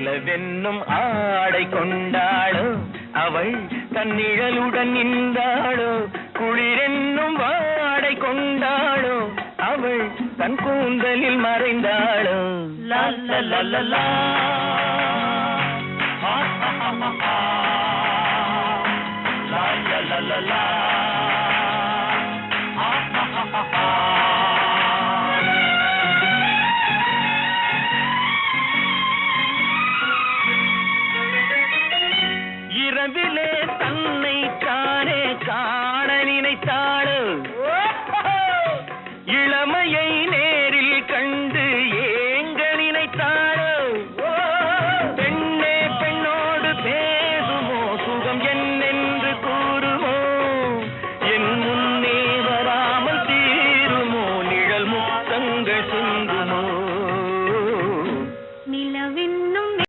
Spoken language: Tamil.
நிலவென்னும் ஆடை கொண்டாளோ அவள் தன்னிழலுடன் நின்றாளோ குளிரென்னும் வாடை கொண்டாளோ அவள் தன் கூந்தலில் மறைந்தாளோ லா லா லா லா லா லா லா லா லா